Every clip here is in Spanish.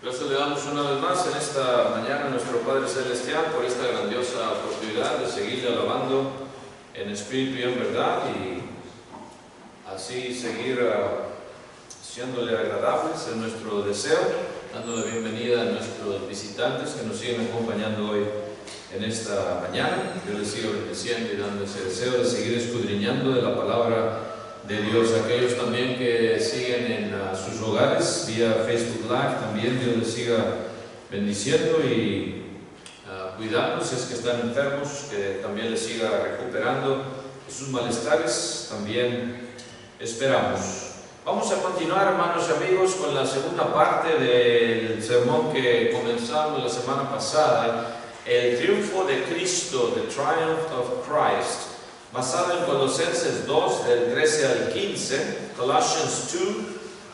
Gracias le damos una vez más en esta mañana a nuestro Padre Celestial por esta grandiosa oportunidad de seguirle alabando en espíritu y en verdad y así seguir siéndole agradables en nuestro deseo, dando la bienvenida a nuestros visitantes que nos siguen acompañando hoy en esta mañana. Yo les sigo bendiciendo y dando ese deseo de seguir escudriñando de la palabra de Dios. Aquellos también que siguen en sus hogares vía Facebook Live, también Dios les siga bendiciendo y cuidando si es que están enfermos, que también les siga recuperando sus malestares, también esperamos. Vamos a continuar, hermanos y amigos, con la segunda parte del sermón que comenzamos la semana pasada, el triunfo de Cristo, the triumph of Christ, basado en Colosenses 2, del 13 al 15, Colossians 2,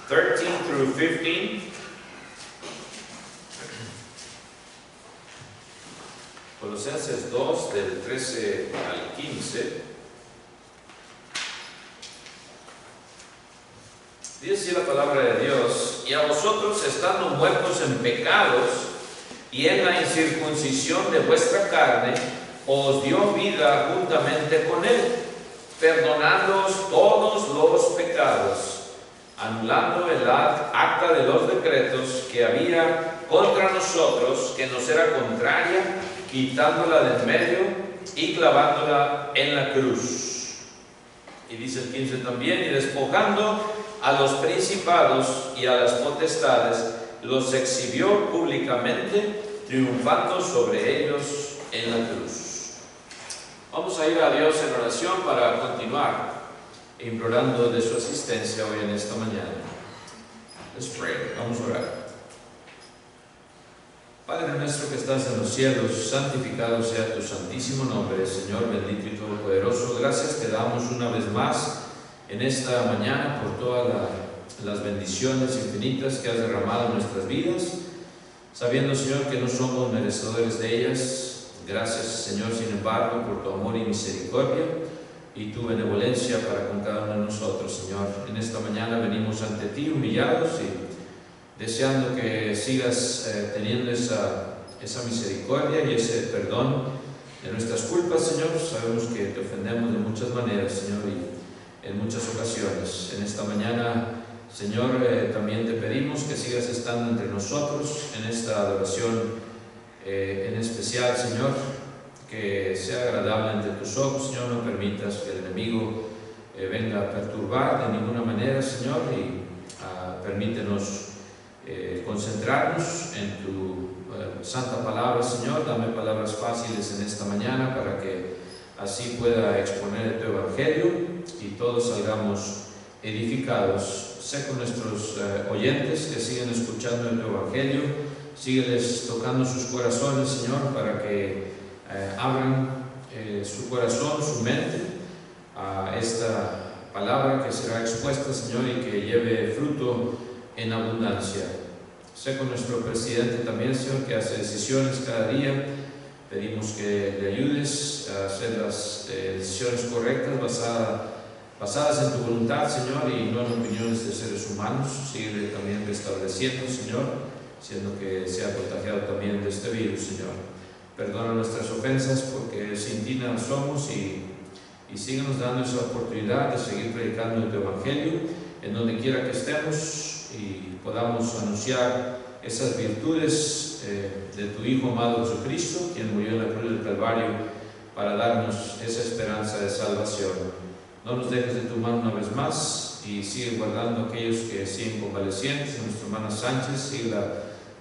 13 through 15. Colosenses 2, del 13 al 15. Dice así la palabra de Dios: y a vosotros, estando muertos en pecados y en la incircuncisión de vuestra carne, os dio vida juntamente con Él, perdonándoos todos los pecados, anulando el acta de los decretos que había contra nosotros, que nos era contraria, quitándola del medio y clavándola en la cruz. Y dice el 15 también: y despojando a los principados y a las potestades, los exhibió públicamente, triunfando sobre ellos en la cruz. Vamos a ir a Dios en oración para continuar implorando de su asistencia hoy en esta mañana. Let's pray. Vamos a orar. Padre nuestro que estás en los cielos, santificado sea tu santísimo nombre, Señor bendito y todopoderoso. Gracias te damos una vez más en esta mañana por todas las bendiciones infinitas que has derramado en nuestras vidas, sabiendo, Señor, que no somos merecedores de ellas. Gracias, Señor, sin embargo, por tu amor y misericordia y tu benevolencia para con cada uno de nosotros, Señor. En esta mañana venimos ante ti humillados y deseando que sigas teniendo esa misericordia y ese perdón de nuestras culpas, Señor. Sabemos que te ofendemos de muchas maneras, Señor, y en muchas ocasiones. En esta mañana, Señor, también te pedimos que sigas estando entre nosotros en esta adoración en especial, Señor, que sea agradable ante tus ojos. Señor, no permitas que el enemigo venga a perturbar de ninguna manera, Señor, y permítenos concentrarnos en tu santa palabra, Señor. Dame palabras fáciles en esta mañana para que así pueda exponer tu evangelio y todos salgamos edificados. Sé con nuestros oyentes que siguen escuchando tu evangelio. Sígueles tocando sus corazones, Señor, para que abran su corazón, su mente a esta palabra que será expuesta, Señor, y que lleve fruto en abundancia. Sé con nuestro presidente también, Señor, que hace decisiones cada día. Pedimos que le ayudes a hacer las decisiones correctas basadas en tu voluntad, Señor, y no en opiniones de seres humanos. Sigue también restableciendo, Señor, siendo que se ha contagiado también de este virus, Señor. Perdona nuestras ofensas, porque sin ti nada somos, y síguenos dando esa oportunidad de seguir predicando tu evangelio en donde quiera que estemos y podamos anunciar esas virtudes de tu Hijo amado Jesucristo, quien murió en la cruz del Calvario para darnos esa esperanza de salvación. No nos dejes de tu mano una vez más y sigue guardando a aquellos que siguen convalecientes, a nuestra hermana Sánchez, sigue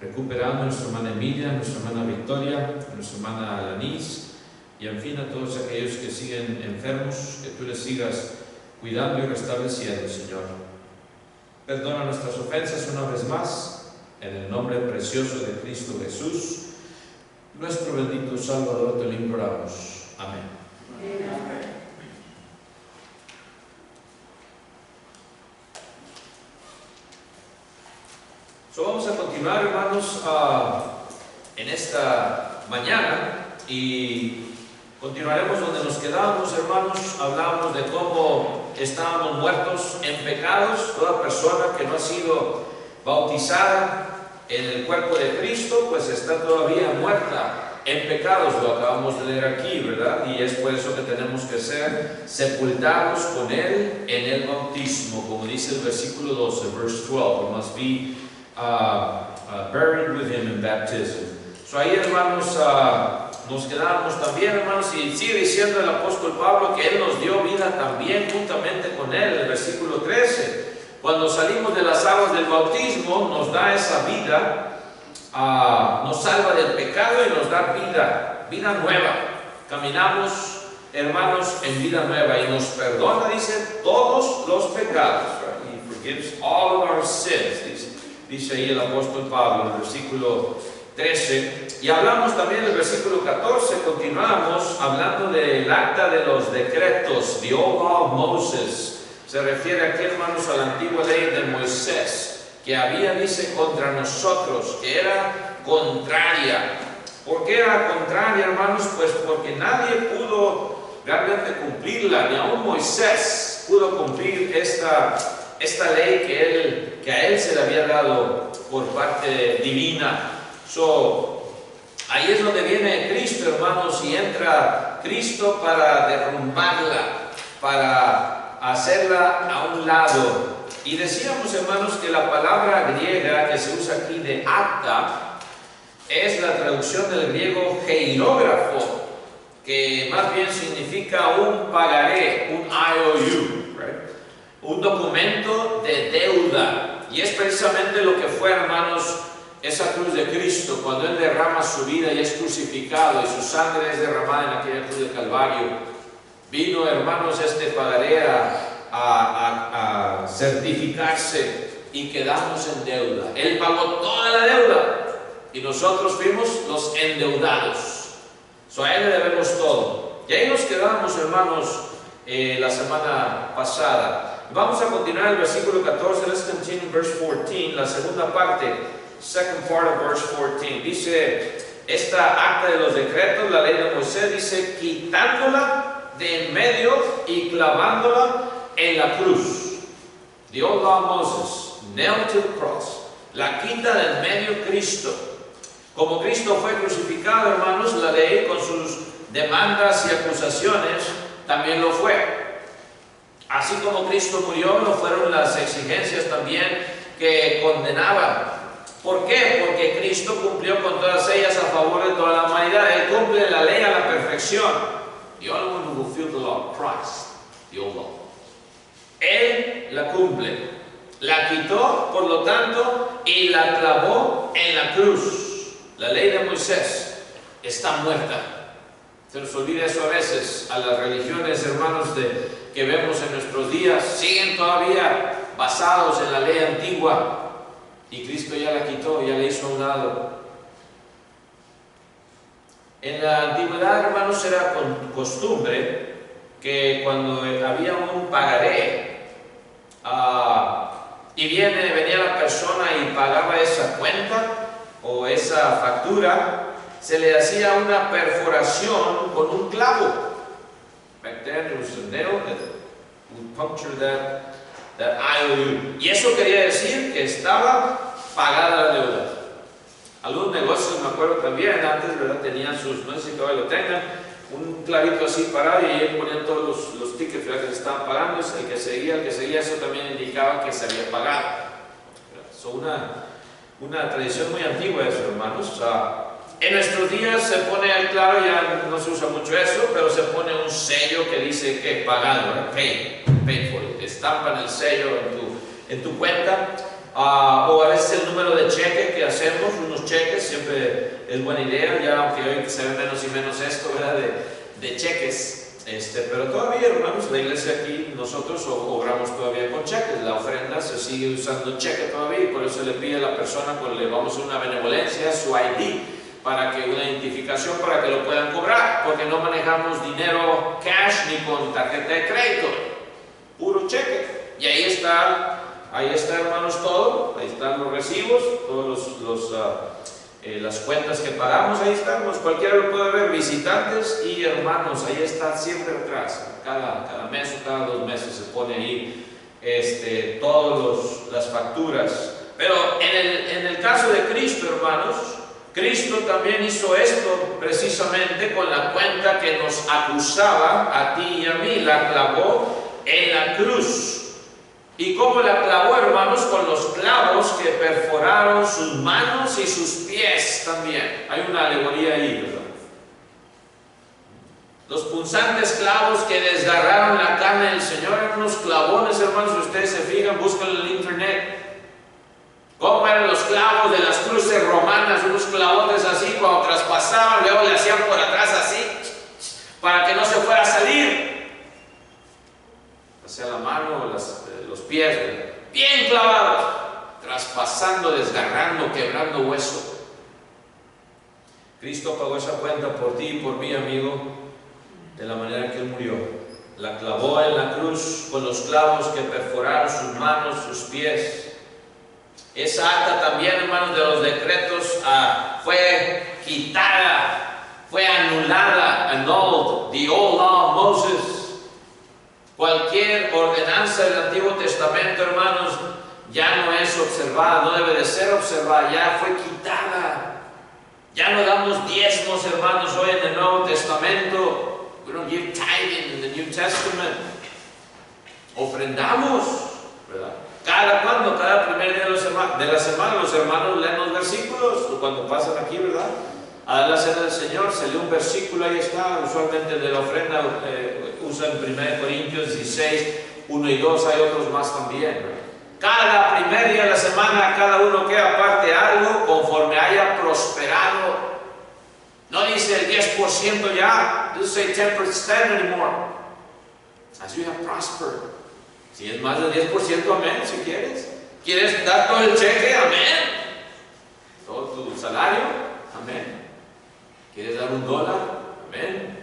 recuperando a nuestra hermana Emilia, a nuestra hermana Victoria, a nuestra hermana Alanis, y en fin a todos aquellos que siguen enfermos, que tú les sigas cuidando y restableciendo, Señor. Perdona nuestras ofensas una vez más, en el nombre precioso de Cristo Jesús, nuestro bendito Salvador, te lo imploramos. Amén. Amén. Vamos a continuar, hermanos, en esta mañana y continuaremos donde nos quedamos, hermanos. Hablamos de cómo estábamos muertos en pecados. Toda persona que no ha sido bautizada en el cuerpo de Cristo, pues está todavía muerta en pecados, lo acabamos de leer aquí, ¿verdad? Y es por eso que tenemos que ser sepultados con Él en el bautismo, como dice el versículo 12, verse 12, we must be buried with Him in baptism. So ahí, hermanos, nos quedamos también, hermanos, y sigue diciendo el apóstol Pablo que Él nos dio vida también juntamente con Él, el versículo 13. Cuando salimos de las aguas del bautismo, nos da esa vida, nos salva del pecado y nos da vida nueva. Caminamos, hermanos, en vida nueva y nos perdona, dice, todos los pecados. Right? He forgives all of our sins, dice ahí el apóstol Pablo en el versículo 13. Y hablamos también del versículo 14, continuamos hablando del acta de los decretos, the old law of Moses. Se refiere aquí, hermanos, a la antigua ley de Moisés, que había, dice, contra nosotros, que era contraria. ¿Por qué era contraria, hermanos? Pues porque nadie pudo realmente cumplirla, ni aún Moisés pudo cumplir esta ley que a él se le había dado por parte divina. Ahí es donde viene Cristo, hermanos, y entra Cristo para derrumbarla, para hacerla a un lado. Y decíamos, hermanos, que la palabra griega que se usa aquí de acta es la traducción del griego hierógrafo, que más bien significa un pagaré, un IOU, right? Un documento de deuda. Y es precisamente lo que fue, hermanos, esa cruz de Cristo, cuando Él derrama su vida y es crucificado y su sangre es derramada en aquella cruz de Calvario. Vino, hermanos, este pagaré a certificarse y quedamos en deuda. Él pagó toda la deuda y nosotros fuimos los endeudados. A Él le debemos todo. Y ahí nos quedamos, hermanos, la semana pasada. Vamos a continuar el versículo 14. Let's continue verse 14, la segunda parte, second part of verse 14. Dice, esta acta de los decretos, la ley de Moisés, dice, quitándola de en medio y clavándola en la cruz. The old law of Moses, nailed to the cross. La quita de en medio Cristo. Como Cristo fue crucificado, hermanos, la ley con sus demandas y acusaciones también lo fue. Así como Cristo murió, lo fueron las exigencias también que condenaban. ¿Por qué? Porque Cristo cumplió con todas ellas a favor de toda la humanidad. Él cumple la ley a la perfección. The only one who fulfilled the law, Christ, the old law. Él la cumple, la quitó, por lo tanto, y la clavó en la cruz. La ley de Moisés está muerta. Se nos olvida eso a veces. A las religiones, hermanos, que vemos en nuestros días, siguen todavía basados en la ley antigua. Y Cristo ya la quitó, ya la hizo a un lado. En la antigüedad, hermanos, era costumbre que cuando había un pagaré y venía la persona y pagaba esa cuenta o esa factura, se le hacía una perforación con un clavo. Back then there was a nail that would puncture that IOU. Y eso quería decir que estaba pagada la deuda. Algunos negocios, me acuerdo también, antes, ¿verdad? Tenían sus, no sé si todavía lo tengan, un clavito así parado y ahí ponían todos los tickets, ¿verdad? Que se estaban pagando. El que seguía, eso también indicaba que se había pagado. Una tradición muy antigua eso, hermanos. En nuestros días se pone, claro, ya no se usa mucho eso, pero se pone un sello que dice que pagado, ¿verdad? Paid for it. Te estampan el sello en tu cuenta. O a veces el número de cheque que hacemos, unos cheques, siempre es buena idea, ya aunque hoy se ve menos y menos esto, ¿verdad? De cheques, pero todavía, hermanos, la iglesia aquí, nosotros obramos todavía con cheques. La ofrenda se sigue usando cheque todavía y por eso le pide a la persona, cuando le vamos a una benevolencia, su ID, para que una identificación para que lo puedan cobrar, porque no manejamos dinero cash ni con tarjeta de crédito, puro cheque. Y ahí está, hermanos, todo. Ahí están los recibos, todos las cuentas que pagamos, ahí estamos. Cualquiera lo puede ver, visitantes y hermanos, ahí está siempre atrás. Cada mes o cada 2 meses se pone ahí todas las facturas. Pero en el caso de Cristo, hermanos, Cristo también hizo esto precisamente con la cuenta que nos acusaba a ti y a mí. La clavó en la cruz. ¿Y cómo la clavó, hermanos? Con los clavos que perforaron sus manos y sus pies también. Hay una alegoría ahí, ¿verdad? Los punzantes clavos que desgarraron la carne del Señor eran unos clavones, hermanos. Si ustedes se fijan, buscan en el internet. ¿Cómo eran los clavos de las cruces romanas? Unos clavones así, cuando traspasaban, luego le hacían por atrás así, para que no se fuera a salir. Hacia la mano o los pies, bien clavados, traspasando, desgarrando, quebrando hueso. Cristo pagó esa cuenta por ti y por mí, amigo, de la manera que Él murió. La clavó en la cruz con los clavos que perforaron sus manos, sus pies. Esa acta también, hermanos, de los decretos fue quitada, fue anulada, annulled, the old law of Moses. Cualquier ordenanza del Antiguo Testamento, hermanos, ya no es observada, no debe de ser observada, ya fue quitada. Ya no damos diezmos, hermanos, hoy en el Nuevo Testamento. We don't give tithing in the New Testament. Ofrendamos, ¿verdad? Cada primer día de la semana, los hermanos leen los versículos, cuando pasan aquí, ¿verdad? A la cena del Señor se lee un versículo, ahí está, usualmente de la ofrenda usan 1 Corintios 16, 1 y 2, hay otros más también, ¿verdad? Cada primer día de la semana, cada uno que aparte algo conforme haya prosperado. No dice el 10% ya, doesn't say 10% anymore. As you have prospered. Si es más del 10%, amén, si quieres. ¿Quieres dar todo el cheque? Amén. Todo tu salario, amén. ¿Quieres dar $1? Amén.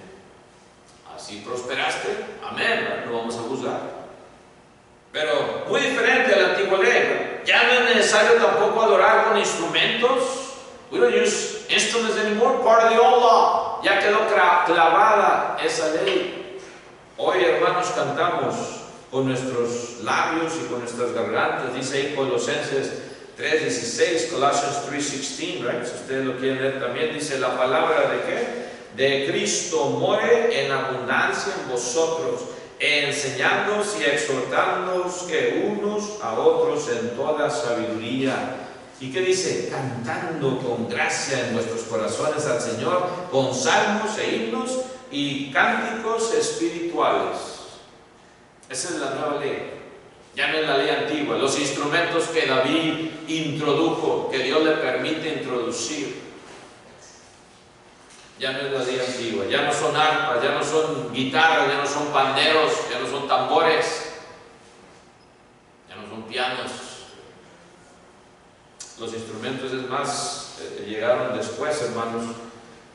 Así prosperaste, amén. No vamos a juzgar. Pero muy diferente a la antigua ley. Ya no es necesario tampoco adorar con instrumentos. We don't use instruments anymore, part of the old law. Ya quedó clavada esa ley. Hoy, hermanos, cantamos con nuestros labios y con nuestras gargantas. Dice ahí Colosenses 3:16, Colossians 3:16, right? Si ustedes lo quieren leer también, dice la palabra de ¿qué? De Cristo more en abundancia en vosotros, enseñándoos y exhortándoos que unos a otros en toda sabiduría. ¿Y qué dice? Cantando con gracia en vuestros corazones al Señor, con salmos e himnos y cánticos espirituales. Esa es la nueva ley. Ya no es la ley antigua. Los instrumentos que David introdujo, que Dios le permite introducir. Ya no es la ley antigua. Ya no son arpas, ya no son guitarras, ya no son panderos, ya no son tambores, ya no son pianos. Los instrumentos, es más, llegaron después, hermanos,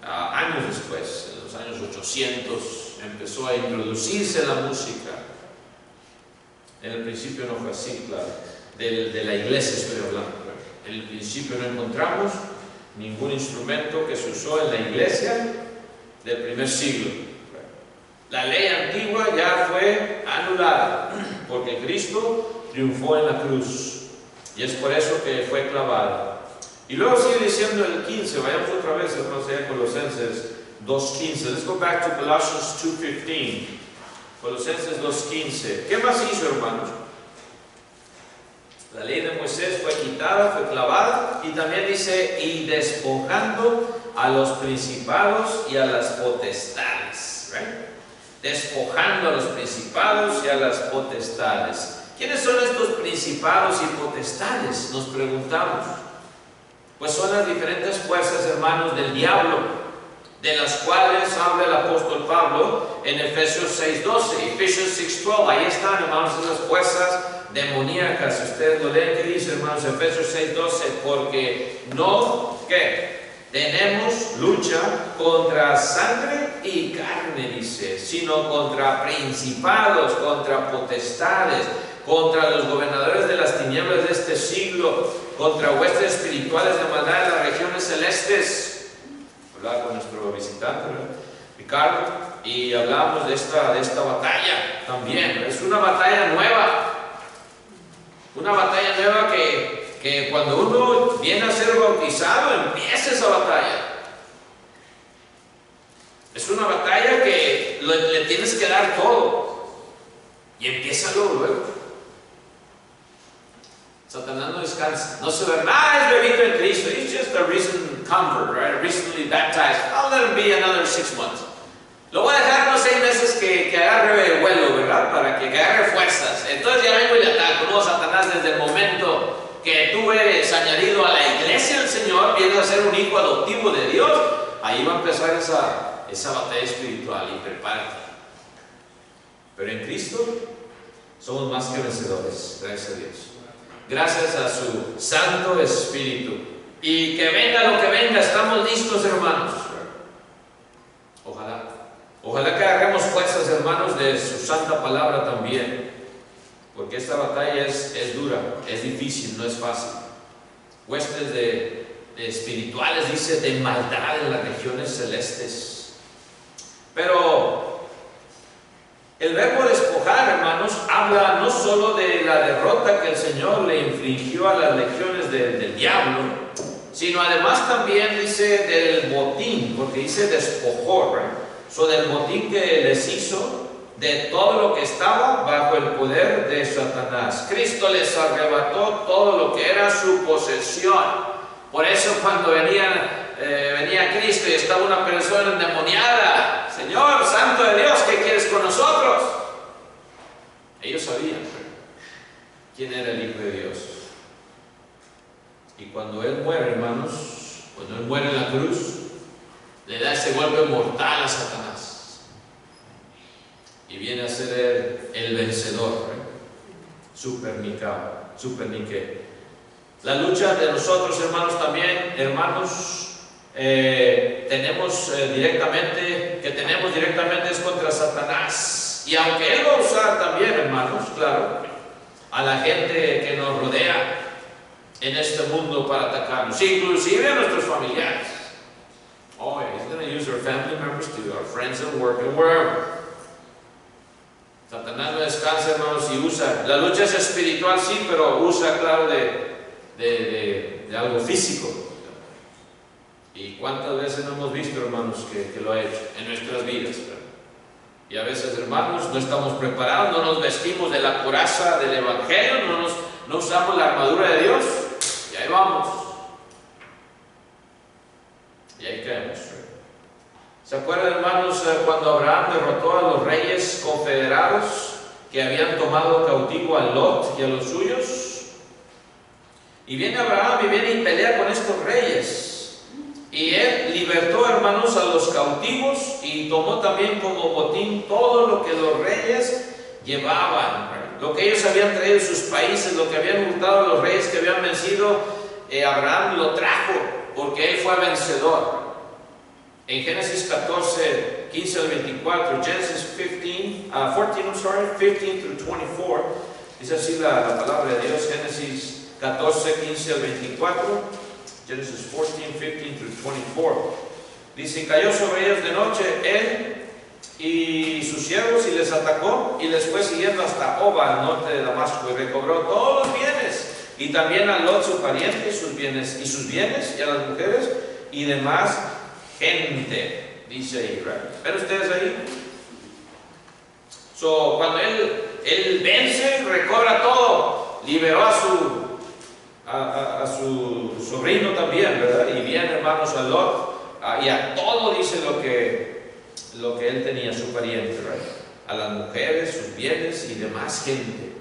años después, en los años 800, empezó a introducirse la música. En el principio no fue así, claro. De la iglesia estoy hablando. En el principio no encontramos ningún instrumento que se usó en la iglesia del primer siglo. La ley antigua ya fue anulada, porque Cristo triunfó en la cruz. Y es por eso que fue clavada. Y luego sigue diciendo el 15, vayamos otra vez, hermanos, a Colosenses 2:15. Let's go back to Colossians 2:15. Colosenses 2:15. ¿Qué más hizo, hermanos? La ley de Moisés fue quitada, fue clavada, y también dice, y despojando a los principados y a las potestades. Right? Despojando a los principados y a las potestades. ¿Quiénes son estos principados y potestades? Nos preguntamos. Pues son las diferentes fuerzas, hermanos, del diablo, de las cuales habla el apóstol Pablo en Efesios 6:12, Efesios 6:12. Ahí están, hermanos, esas fuerzas demoníacas. Si ustedes lo leen, ¿qué dice, hermanos? Efesios 6:12, porque no, ¿qué? Tenemos lucha contra sangre y carne, dice, sino contra principados, contra potestades, contra los gobernadores de las tinieblas de este siglo, contra huestes espirituales de maldad en las regiones celestes. Hablaba con nuestro visitante, ¿verdad? Ricardo, y hablábamos de esta batalla también. Es una batalla nueva que que cuando uno viene a ser bautizado, empieza esa batalla. Es una batalla que le tienes que dar todo. Y empieza luego. Satanás no descansa. No se ve, es bebito en Cristo. He's just a recent convert, right? Recently baptized. I'll let him be another 6 months. Lo voy a dejar unos 6 meses que agarre vuelo, ¿verdad? Para que agarre fuerzas. Entonces ya vengo y le ataco. No, Satanás, desde el momento que tú eres añadido a la iglesia del Señor, vienes a ser un hijo adoptivo de Dios, ahí va a empezar esa batalla espiritual, y prepárate. Pero en Cristo somos más que vencedores, gracias a Dios. Gracias a su Santo Espíritu. Y que venga lo que venga, estamos listos, hermanos. Ojalá que agarremos fuerzas, hermanos, de su santa palabra también. Porque esta batalla es dura, es difícil, no es fácil. Huestes de espirituales, dice, de maldad en las regiones celestes. Pero el verbo despojar, hermanos, habla no solo de la derrota que el Señor le infligió a las legiones del diablo, sino además también dice del botín, porque dice despojó, ¿right? Del botín que les hizo, de todo lo que estaba bajo el poder de Satanás. Cristo les arrebató todo lo que era su posesión. Por eso cuando venía Cristo y estaba una persona endemoniada, Señor, Santo de Dios, ¿qué quieres con nosotros? Ellos sabían quién era el Hijo de Dios. Y cuando Él muere, hermanos, cuando Él muere en la cruz, le da ese golpe mortal a Satanás. Y viene a ser el vencedor, Supernique. La lucha de nosotros, hermanos, también, tenemos directamente es contra Satanás. Y aunque Él va a usar también, hermanos, claro, a la gente que nos rodea en este mundo para atacarnos, inclusive a nuestros familiares. Oh, yeah, He's going to use our family members too, our friends at work and wherever. Satanás no descansa, hermanos, y usa. La lucha es espiritual, sí, pero usa, claro, de algo físico. ¿Y cuántas veces no hemos visto, hermanos, que lo ha hecho en nuestras vidas? Y a veces, hermanos, no estamos preparados, no nos vestimos de la coraza del Evangelio, no usamos la armadura de Dios, y ahí vamos. Y ahí caemos. ¿Se acuerdan, hermanos, cuando Abraham derrotó a los reyes confederados que habían tomado cautivo a Lot y a los suyos? Y viene Abraham y pelea con estos reyes. Y él libertó, hermanos, a los cautivos y tomó también como botín todo lo que los reyes llevaban. Lo que ellos habían traído de sus países, lo que habían hurtado a los reyes que habían vencido, Abraham lo trajo porque él fue vencedor. En Génesis 14, 15 al 24, Genesis 15 through 24, dice así la palabra de Dios, Génesis 14, 15 al 24, Genesis 14, 15 through 24. Dice, cayó sobre ellos de noche él y sus siervos y les atacó y les fue siguiendo hasta Oba, al norte de Damasco, y recobró todos los bienes, y también a Lot su pariente y sus bienes, y a las mujeres y demás gente, dice ahí, right? ¿Ven ustedes ahí? Cuando él vence, recobra todo, liberó a su sobrino también, ¿verdad? Y viene, hermanos, a Lot, y a todo dice lo que él tenía, su pariente, right? A las mujeres, sus bienes y demás gente.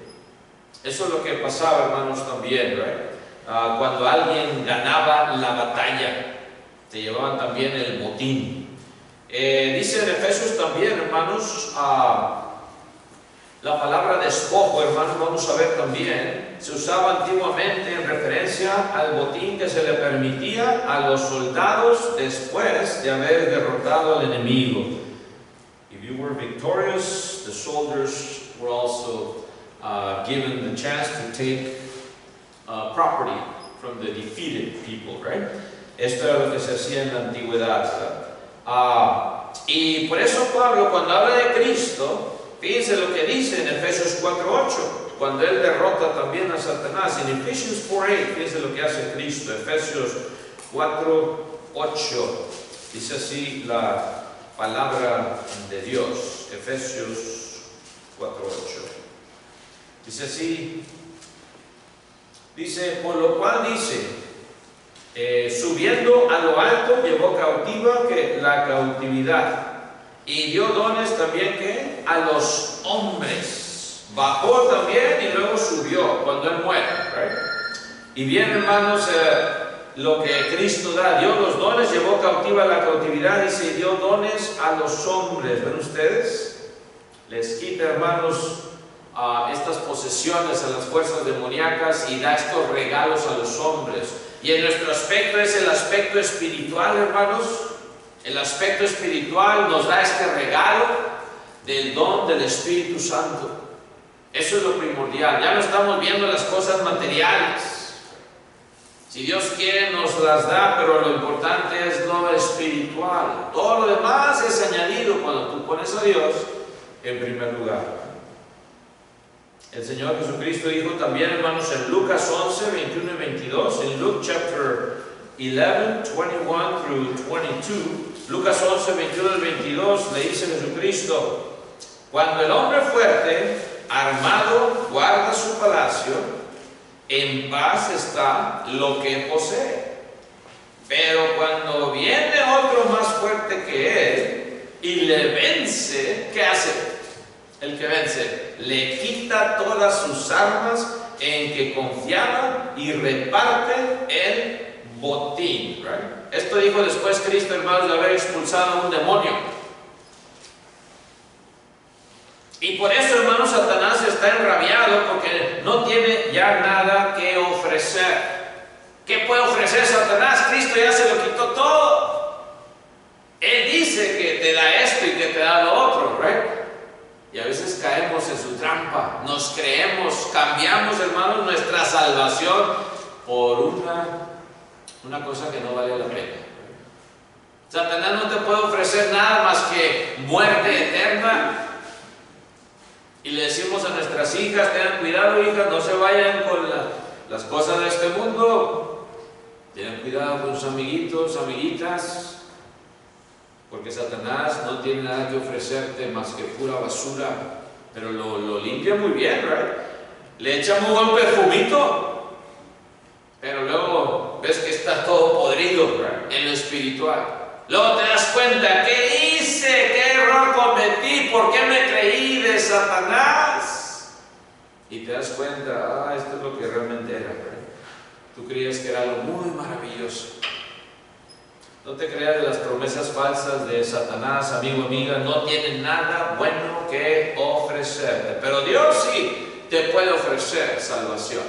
Eso es lo que pasaba, hermanos, también, right? Cuando alguien ganaba la batalla, se llevaban también el botín. Dice en Efesios también, hermanos, la palabra despojo, hermanos, vamos a ver también, se usaba antiguamente en referencia al botín que se le permitía a los soldados después de haber derrotado al enemigo. If you were victorious, the soldiers were also given the chance to take property from the defeated people, right? Esto era lo que se hacía en la antigüedad. Y por eso Pablo, cuando habla de Cristo, fíjense lo que dice en Efesios 4:8. cuando Él derrota también a Satanás. En Efesios 4:8, fíjense lo que hace Cristo. Efesios 4:8, dice así la palabra de Dios. Efesios 4:8. Dice así, dice, por lo cual dice, subiendo a lo alto, llevó cautiva la cautividad y dio dones también que a los hombres. Bajó también y luego subió cuando Él muere, right? Y bien, hermanos, lo que Cristo da, dio los dones, llevó cautiva la cautividad y se dio dones a los hombres. ¿Ven ustedes? Les quita, hermanos, estas posesiones a las fuerzas demoníacas y da estos regalos a los hombres. Y en nuestro aspecto es el aspecto espiritual, hermanos. El aspecto espiritual nos da este regalo del don del Espíritu Santo. Eso es lo primordial. Ya no estamos viendo las cosas materiales. Si Dios quiere nos las da, pero lo importante es lo espiritual. Todo lo demás es añadido cuando tú pones a Dios en primer lugar. El Señor Jesucristo dijo también, hermanos, en Lucas 11, 21 y 22, en Luke chapter 11, 21 through 22, Lucas 11, 21 y 22, le dice Jesucristo, cuando el hombre fuerte, armado, guarda su palacio, en paz está lo que posee. Pero cuando viene otro más fuerte que él y le vence, ¿qué hace? El que vence, le quita todas sus armas en que confiaba y reparte el botín. Right? Esto dijo después Cristo, hermanos, de haber expulsado a un demonio. Y por eso, hermanos, Satanás está enrabiado porque no tiene ya nada que ofrecer. ¿Qué puede ofrecer Satanás? Cristo ya se lo quitó todo. Él dice que te da esto y que te da lo otro, ¿right? Y a veces caemos en su trampa, nos creemos, cambiamos, hermanos, nuestra salvación por una cosa que no vale la pena. Satanás no te puede ofrecer nada más que muerte eterna. Y le decimos a nuestras hijas, tengan cuidado, hijas, no se vayan con las cosas de este mundo. Tengan cuidado con sus amiguitos, amiguitas. Porque Satanás no tiene nada que ofrecerte más que pura basura, pero lo limpia muy bien, right? Le echa muy buen perfumito, pero luego ves que está todo podrido, right? En lo espiritual. Luego te das cuenta, ¿qué hice? ¿Qué error cometí? ¿Por qué me creí de Satanás? Y te das cuenta, esto es lo que realmente era, right? Tú creías que era algo muy maravilloso. No te creas de las promesas falsas de Satanás, amigo, amiga, no tiene nada bueno que ofrecerte. Pero Dios sí te puede ofrecer salvación.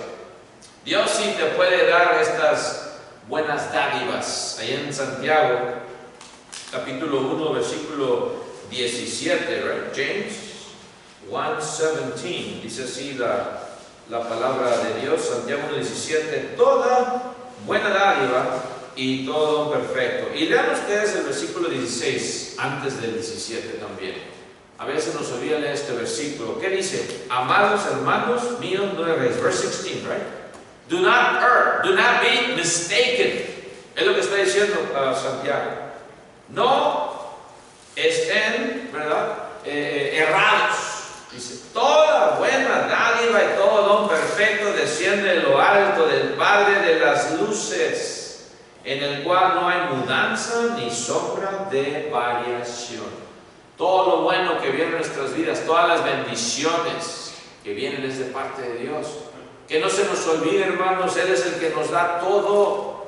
Dios sí te puede dar estas buenas dádivas. Ahí en Santiago, capítulo 1, versículo 17, right? James 1:17, dice así la palabra de Dios, Santiago 1:17, toda buena dádiva y todo perfecto. Y lean ustedes el versículo 16, antes del 17 también. A veces nos olvida leer este versículo. ¿Qué dice? Amados hermanos míos, no erréis. Verse 16, right? Do not err, do not be mistaken. Es lo que está diciendo Santiago. No estén, ¿verdad? Errados. Dice, toda buena dádiva y todo don perfecto desciende de lo alto del Padre de las luces, en el cual no hay mudanza ni sombra de variación. Todo lo bueno que viene en nuestras vidas, todas las bendiciones que vienen es de parte de Dios. Que no se nos olvide, hermanos, Él es el que nos da todo.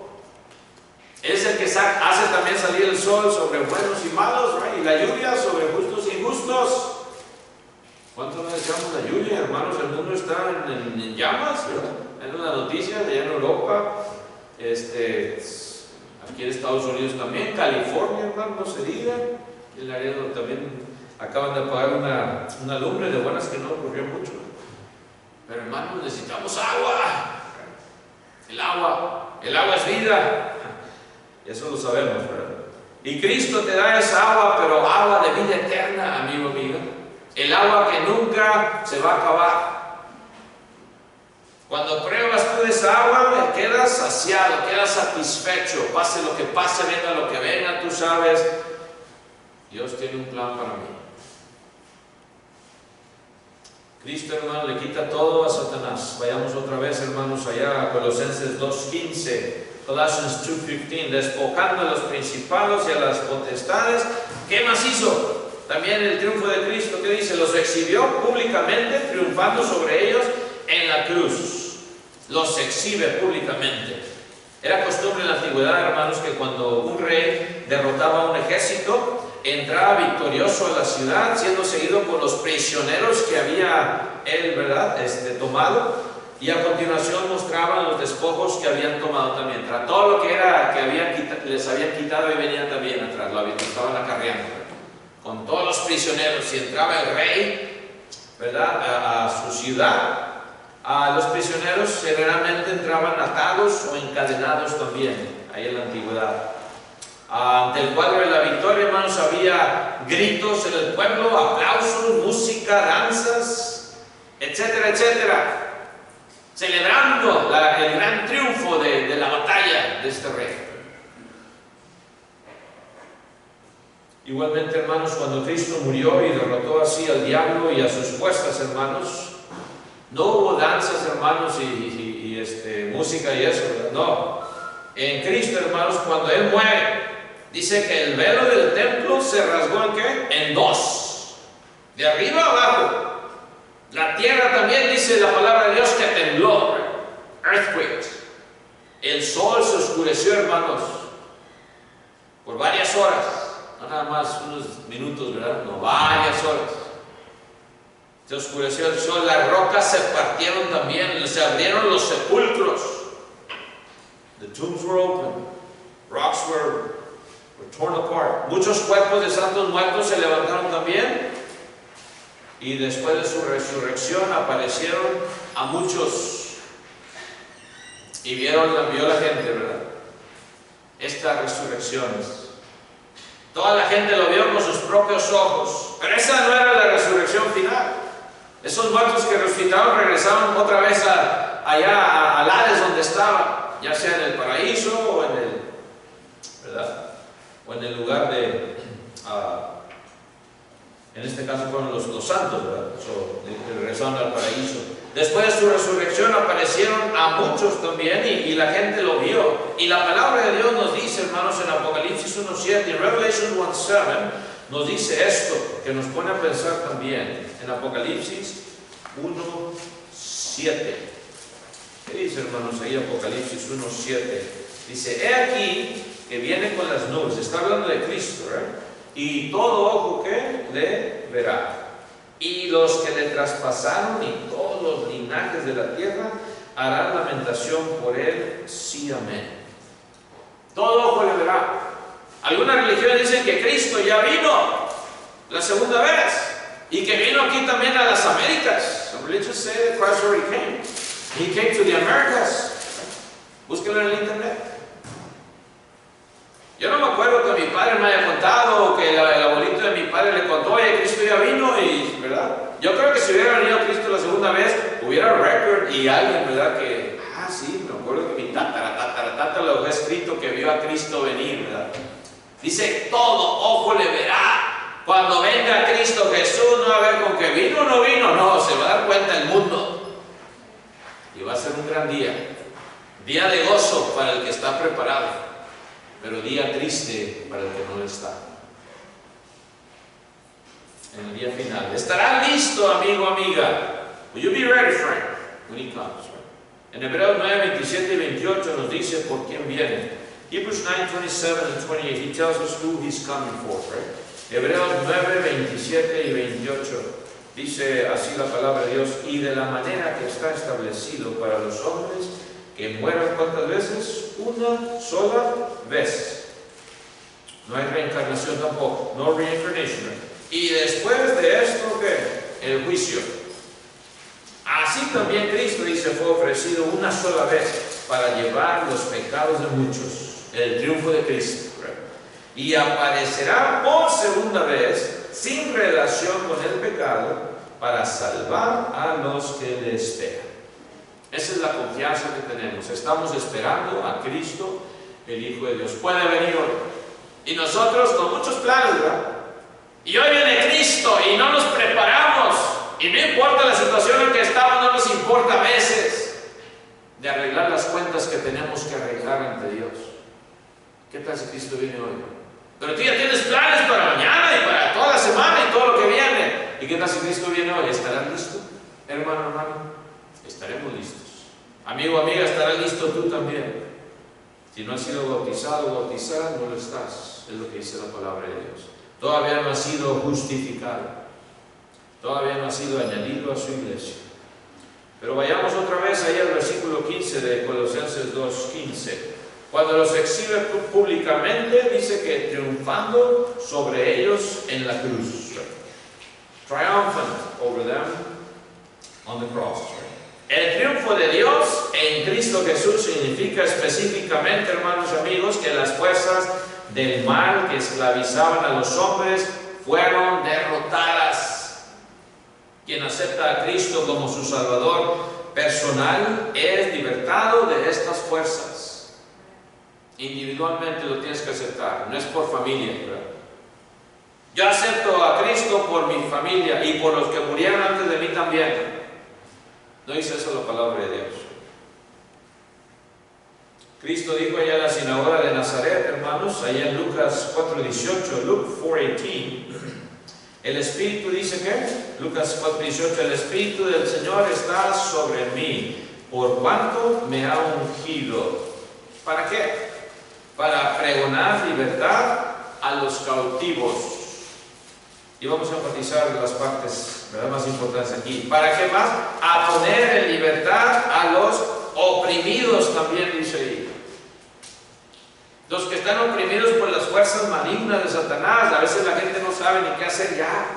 Él es el que hace también salir el sol sobre buenos y malos, ¿right? Y la lluvia sobre justos y injustos. ¿Cuánto nos deseamos la lluvia, hermanos? El mundo está en llamas, ¿verdad? Hay una noticia de allá en Europa, aquí en Estados Unidos también, California, hermano, no se diga. En el área donde también acaban de apagar una lumbre de buenas que no ocurrió mucho. Pero, hermanos, necesitamos agua. El agua es vida. Eso lo sabemos, ¿verdad? Y Cristo te da esa agua, pero agua de vida eterna, amigo, amiga. El agua que nunca se va a acabar. Cuando pruebas tú esa agua, quedas saciado, quedas satisfecho. Pase lo que pase, venga lo que venga, tú sabes, Dios tiene un plan para mí. Cristo, hermano, le quita todo a Satanás. Vayamos otra vez, hermanos, allá a Colosenses 2:15. Colossians 2:15. Despojando a los principados y a las potestades. ¿Qué más hizo? También el triunfo de Cristo, ¿qué dice? Los exhibió públicamente, triunfando sobre ellos en la cruz. Los exhibe públicamente. Era costumbre en la antigüedad, hermanos, que cuando un rey derrotaba a un ejército, entraba victorioso a la ciudad, siendo seguido por los prisioneros que había él, ¿verdad?, tomado, y a continuación mostraban los despojos que habían tomado también. Todo lo que era que les habían quitado y venían también atrás, lo estaban acarreando con todos los prisioneros. Si entraba el rey, ¿verdad?, a su ciudad, a los prisioneros generalmente entraban atados o encadenados también, ahí en la antigüedad. Ante el cuadro de la victoria, hermanos, había gritos en el pueblo, aplausos, música, danzas, etcétera, etcétera, celebrando el gran triunfo de la batalla de este rey. Igualmente, hermanos, cuando Cristo murió y derrotó así al diablo y a sus fuerzas, hermanos, no hubo danzas, hermanos, y música y eso, ¿verdad? No. En Cristo, hermanos, cuando Él muere, dice que el velo del templo se rasgó ¿en qué? En dos, de arriba a abajo. La tierra también, dice la palabra de Dios, que tembló, earthquake. El sol se oscureció, hermanos, por varias horas, no nada más unos minutos, ¿verdad? No, varias horas. Se oscureció el sol, las rocas se partieron también, se abrieron los sepulcros. The tombs were open, rocks were torn apart. Muchos cuerpos de santos muertos se levantaron también, y después de su resurrección aparecieron a muchos y vio la gente, ¿verdad?, estas resurrecciones. Toda la gente lo vio con sus propios ojos, pero esa no era la resurrección final. Esos muertos que resucitaron regresaron otra vez allá al Hades donde estaban, ya sea en el paraíso o en el, ¿verdad?, o en el lugar en este caso fueron los santos, ¿verdad? Regresaron al paraíso. Después de su resurrección aparecieron a muchos también, y la gente lo vio. Y la palabra de Dios nos dice, hermanos, en Apocalipsis 1:7, en Revelation 1:7, nos dice esto, que nos pone a pensar también. En Apocalipsis 1:7. ¿Qué dice, hermanos, ahí Apocalipsis 1:7? Dice, he aquí que viene con las nubes. Está hablando de Cristo, ¿verdad? Y todo ojo que le verá, y los que le traspasaron y todos los linajes de la tierra harán lamentación por él, sí, amén. Todo ojo le verá. Algunas religiones dicen que Cristo ya vino la segunda vez, y que vino aquí también a las Américas. Some religions say that Christ already came. He came to the Americas. Búsquenlo en el internet. Yo no me acuerdo que mi padre me haya contado, o que el abuelito de mi padre le contó, oye, Cristo ya vino, y, ¿verdad? Yo creo que si hubiera venido Cristo la segunda vez, hubiera record y alguien, ¿verdad?, que, sí, me acuerdo que mi tatara lo dejó escrito que vio a Cristo venir, ¿verdad? Dice, todo ojo le verá. Cuando venga Cristo Jesús, no va a ver con que vino o no vino, no, se va a dar cuenta el mundo. Y va a ser un gran día de gozo para el que está preparado, pero día triste para el que no está. En el día final, ¿estará listo, amigo, amiga? Will you be ready, friend, when he comes? En Hebreos 9, 27 y 28 nos dice por quién viene. Hebrews 9, 27 and 28, he tells us who he's coming for, right? Hebreos 9, 27 y 28 dice así la palabra de Dios: y de la manera que está establecido para los hombres que mueran, ¿cuántas veces? Una sola vez. No hay reencarnación tampoco, no reincarnation. Y después de esto, ¿qué? El juicio. Así también Cristo, dice, fue ofrecido una sola vez para llevar los pecados de muchos, el triunfo de Cristo, ¿verdad? Y aparecerá por segunda vez sin relación con el pecado para salvar a los que le esperan. Esa es la confianza que tenemos. Estamos esperando a Cristo, el Hijo de Dios. Puede venir hoy. Y nosotros con muchos planes, ¿verdad? Y hoy viene Cristo y no nos preparamos. Y no importa la situación en que estamos, no nos importa a veces de arreglar las cuentas que tenemos que arreglar ante Dios. ¿Qué tal si Cristo viene hoy? Pero tú ya tienes planes para mañana y para toda la semana y todo lo que viene. ¿Y qué tal si Cristo viene hoy? ¿Estarás listo, hermano, hermano? Estaremos listos. Amigo, amiga, estarás listo tú también. Si no has sido bautizado o bautizada, no lo estás. Es lo que dice la palabra de Dios. Todavía no has sido justificado. Todavía no ha sido añadido a su iglesia. Pero vayamos otra vez ahí al versículo 15 de Colosenses 2:15. Cuando los exhibe públicamente, dice que triunfando sobre ellos en la cruz. Triumphant over them on the cross. El triunfo de Dios en Cristo Jesús significa específicamente, hermanos y amigos, que las fuerzas del mal que esclavizaban a los hombres fueron derrotadas. Quien acepta a Cristo como su Salvador personal es libertado de estas fuerzas. Individualmente lo tienes que aceptar, no es por familia, ¿verdad? Yo acepto a Cristo por mi familia y por los que murieron antes de mí también. No dice eso la palabra de Dios. Cristo dijo allá en la sinagoga de Nazaret, hermanos, allá en Lucas 4:18, Luke 4:18, el Espíritu dice que, Lucas 4:18, el Espíritu del Señor está sobre mí, por cuanto me ha ungido. ¿Para qué? Para pregonar libertad a los cautivos. Y vamos a enfatizar las partes, ¿verdad?, más importantes aquí. ¿Para qué más? A poner en libertad a los oprimidos, también dice ahí. Los que están oprimidos por las fuerzas malignas de Satanás. A veces la gente no sabe ni qué hacer ya.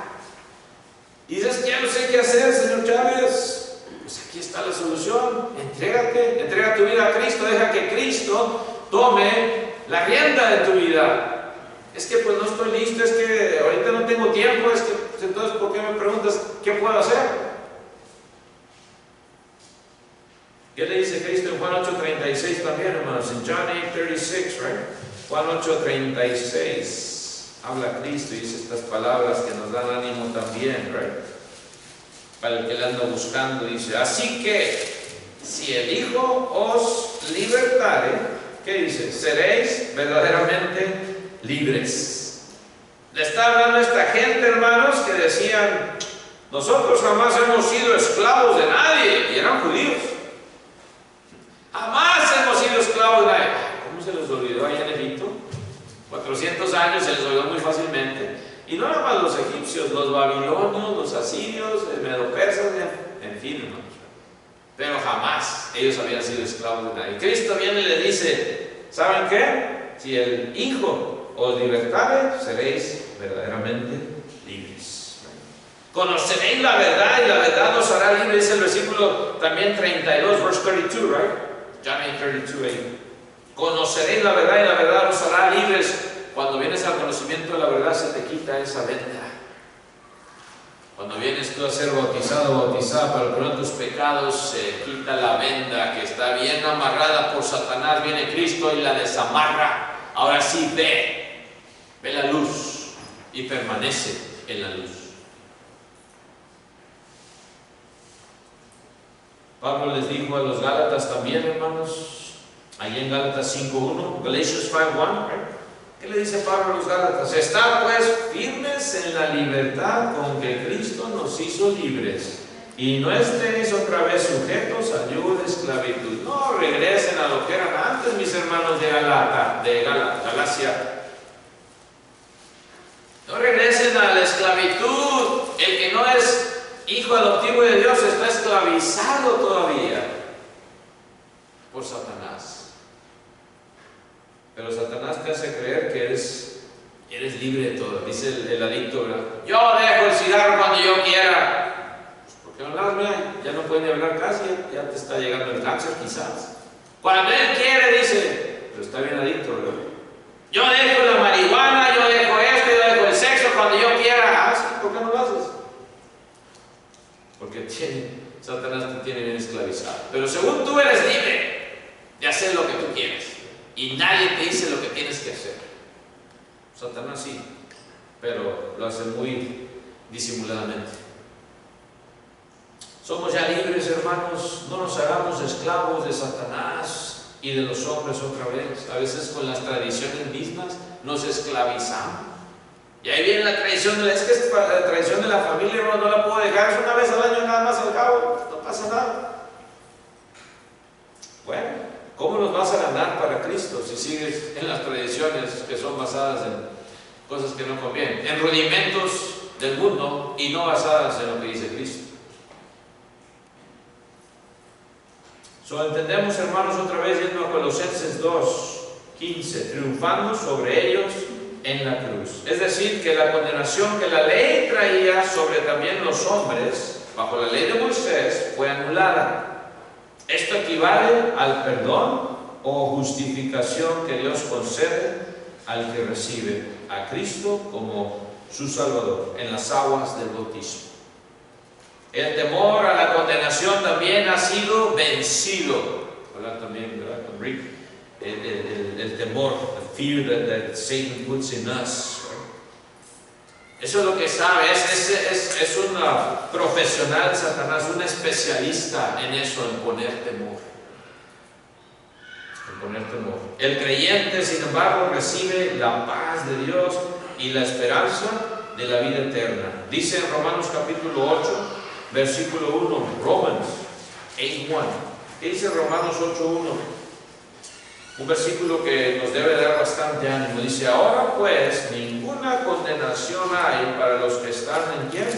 Y dices, ya no sé qué hacer, señor Chávez. Pues aquí está la solución. Entrégate, entrega tu vida a Cristo. Deja que Cristo tome la rienda de tu vida. Es que pues no estoy listo, es que ahorita no tengo tiempo, es que pues, entonces ¿por qué me preguntas qué puedo hacer? ¿Qué le dice Cristo en Juan 8:36 también, hermanos? En John 8:36, right? Juan 8:36 habla Cristo y dice estas palabras que nos dan ánimo también, right? Para el que le anda buscando, dice, así que si el Hijo os libertare, ¿qué dice? Seréis verdaderamente libres. Le está hablando a esta gente, hermanos, que decían, nosotros jamás hemos sido esclavos de nadie, y eran judíos. Jamás hemos sido esclavos de nadie. ¿Cómo se les olvidó allá en Egipto? 400 años se les olvidó muy fácilmente. Y no nada más los egipcios, los babilonios, los asirios, medo-persas, en fin, hermanos. Pero jamás ellos habían sido esclavos de nadie. Cristo viene y les dice, ¿saben qué? Si el Hijo os libertare, seréis verdaderamente libres. Conoceréis la verdad y la verdad os hará libres. Es el versículo también 32, verse 32, right? John 8:32 ahí. Conoceréis la verdad y la verdad os hará libres. Cuando vienes al conocimiento de la verdad se te quita esa venda. Cuando vienes tú a ser bautizado o bautizada para el perdón de tus pecados, se quita la venda que está bien amarrada por Satanás. Viene Cristo y la desamarra. Ahora sí ve la luz y permanece en la luz. Pablo les dijo a los Gálatas también, hermanos, allí en Gálatas 5:1, Galatians 5:1, right? ¿Qué le dice Pablo a los Gálatas? Estad pues firmes en la libertad con que Cristo nos hizo libres, y no estéis otra vez sujetos al yugo de esclavitud. No regresen a lo que eran antes, mis hermanos de Galacia. No regresen a la esclavitud. El que no es hijo adoptivo de Dios está esclavizado todavía por Satanás. Pero Satanás te hace creer que eres libre de todo. Dice el adicto, ¿verdad? Yo dejo el cigarro cuando yo quiera. Pues porque no hablas, mira, ya no puede ni hablar casi, ya te está llegando el cáncer quizás. Cuando él quiere, dice, pero está bien adicto, ¿verdad? Yo dejo la marihuana, yo dejo esto, yo dejo el sexo cuando yo quiera. Ah, sí, ¿por qué no lo haces? Porque Satanás te tiene bien esclavizado. Pero 2 a ser muy disimuladamente. Somos ya libres, hermanos, no nos hagamos esclavos de Satanás y de los hombres otra vez. A veces con las tradiciones mismas nos esclavizamos. Y ahí viene la tradición, es que es la tradición de la familia, hermano, no la puedo dejar, es una vez al año nada más al cabo, no pasa nada. Bueno, ¿cómo nos vas a ganar para Cristo si sigues en las tradiciones que son basadas en cosas que no convienen, en rudimentos del mundo y no basadas en lo que dice Cristo? Entendemos, hermanos, otra vez yendo a Colosenses 2:15, triunfando sobre ellos en la cruz. Es decir, que la condenación que la ley traía sobre también los hombres, bajo la ley de Moisés, fue anulada. Esto equivale al perdón o justificación que Dios concede al que recibe a Cristo como su Salvador en las aguas del bautismo. El temor a la condenación también ha sido vencido. Hablar también, ¿verdad? Con Rick. El temor, the fear that Satan puts in us. Eso es lo que sabe, es un profesional, Satanás, un especialista en eso, en poner temor. En poner temor. El creyente, sin embargo, recibe la paz de Dios y la esperanza de la vida eterna. Dice en Romanos capítulo 8, versículo 1, Romans 8:1. ¿Qué dice Romanos 8:1? Un versículo que nos debe dar bastante ánimo. Dice, ahora pues, ninguna condenación hay para los que están en ¿quién?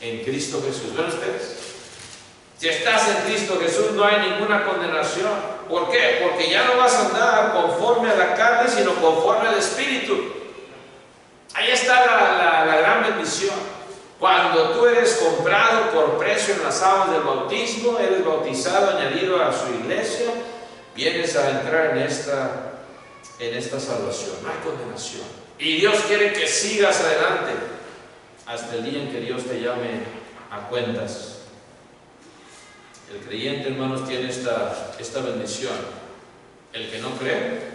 En Cristo Jesús. ¿Ven ustedes? Si estás en Cristo Jesús, no hay ninguna condenación. ¿Por qué? Porque ya no vas a andar conforme a la carne, sino conforme al Espíritu. Ahí está la gran bendición. Cuando tú eres comprado por precio en las aguas del bautismo, eres bautizado, añadido a su iglesia, vienes a entrar en esta salvación. No hay condenación. Y Dios quiere que sigas adelante hasta el día en que Dios te llame a cuentas. El creyente, hermanos, tiene esta bendición. El que no cree,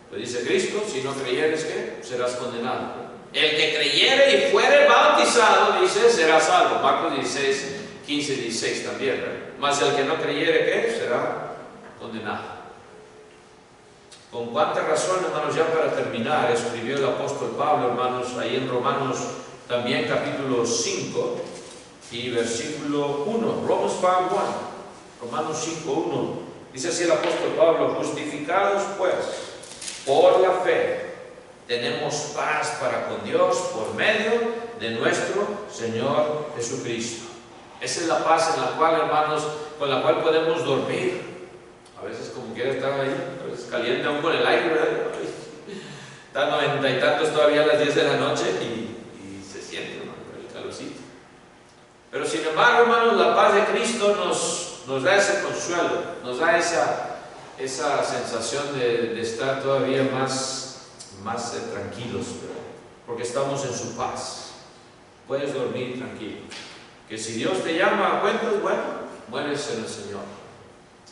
pues dice Cristo, si no creyeres, ¿qué? Serás condenado. El que creyere y fuere bautizado, dice, será salvo. Marcos 15:16 también, ¿verdad? Mas el que no creyere, ¿qué? Será condenado. Con cuánta razón, hermanos, ya para terminar, escribió el apóstol Pablo, hermanos, ahí en Romanos también capítulo 5 y versículo 1, Romans 5:1, Romanos 5:1, dice así el apóstol Pablo, justificados pues por la fe, tenemos paz para con Dios por medio de nuestro Señor Jesucristo. Esa es la paz en la cual, hermanos, con la cual podemos dormir. A veces como quiera estar ahí, a veces caliente aún con el aire, ¿verdad? Está 90 y tantos todavía a las 10 de la noche y se siente, hermano, el calorcito. Pero sin embargo, hermanos, la paz de Cristo nos da ese consuelo, nos da esa sensación de estar todavía más tranquilos, ¿verdad? Porque estamos en su paz. Puedes dormir tranquilo. Que si Dios te llama a cuentas, bueno, mueres en el Señor.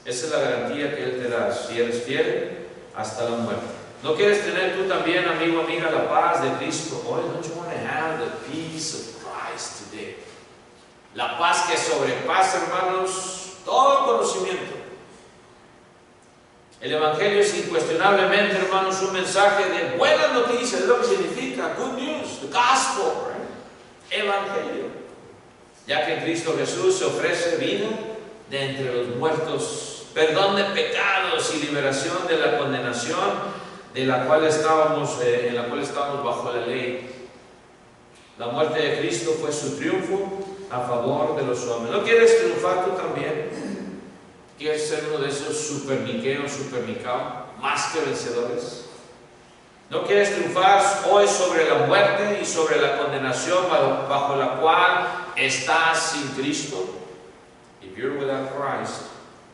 Esa es la garantía que Él te da, si eres fiel hasta la muerte. ¿No quieres tener tú también, amigo, amiga, la paz de Cristo? Oh, don't you want to have the peace of Christ today? La paz que sobrepasa, hermanos, todo conocimiento. El Evangelio es incuestionablemente, hermanos, un mensaje de buenas noticias, es lo que significa good news, the gospel, right? Evangelio. Ya que en Cristo Jesús se ofrece vida de entre los muertos, perdón de pecados y liberación de la condenación en la cual estábamos bajo la ley. La muerte de Cristo fue su triunfo a favor de los hombres. ¿No quieres triunfar tú también? ¿Quieres ser uno de esos superniqueos, más que vencedores? ¿No quieres triunfar hoy sobre la muerte y sobre la condenación bajo la cual estás sin Cristo? If you're without Christ,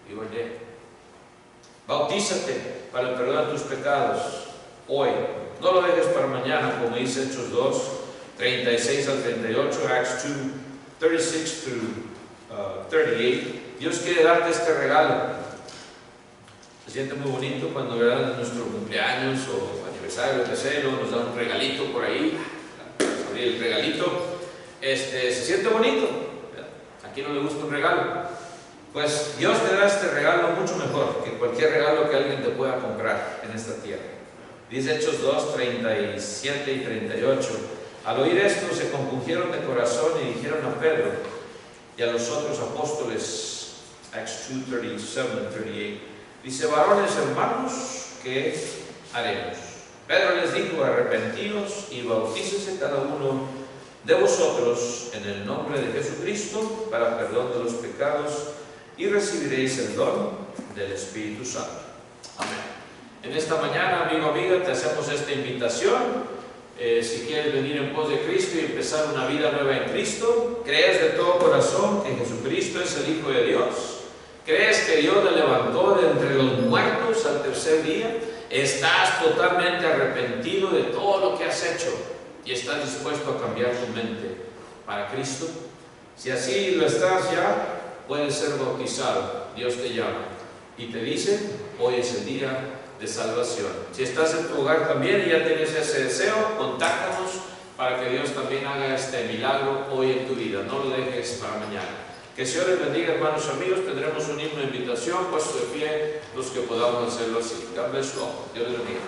you are dead. Bautízate para el perdón de tus pecados hoy. No lo dejes para mañana, como dice Hechos 2, 36 al 38, Acts 2, 36 through 38. Dios quiere darte este regalo. Se siente muy bonito cuando verán nuestro cumpleaños o aniversario, lo que sea, y luego nos dan un regalito por ahí. abrir el regalito. Se siente bonito. ¿A quién no le gusta un regalo? Pues Dios te da este regalo mucho mejor que cualquier regalo que alguien te pueda comprar en esta tierra. Dice Hechos 2, 37 y 38. Al oír esto se compungieron de corazón y dijeron a Pedro y a los otros apóstoles, Acts 2, 37, 38, dice: varones hermanos, ¿qué haremos? Pedro les dijo: arrepentíos y bautícese cada uno de vosotros en el nombre de Jesucristo para perdón de los pecados y recibiréis el don del Espíritu Santo. Amén. En esta mañana, amigo, amiga, te hacemos esta invitación. Si quieres venir en pos de Cristo y empezar una vida nueva en Cristo, crees de todo corazón que Jesucristo es el Hijo de Dios, crees que Dios le levantó de entre los muertos al tercer día, estás totalmente arrepentido de todo lo que has hecho y estás dispuesto a cambiar tu mente para Cristo. Si así lo estás, ya puedes ser bautizado. Dios te llama y te dice: hoy es el día de salvación. Si estás en tu hogar también y ya tienes ese deseo, contáctanos para que Dios también haga este milagro hoy en tu vida. No lo dejes para mañana. Que el Señor les bendiga, hermanos y amigos. Tendremos un himno de invitación, puesto de pie los que podamos hacerlo así. God bless you all. Dios les bendiga.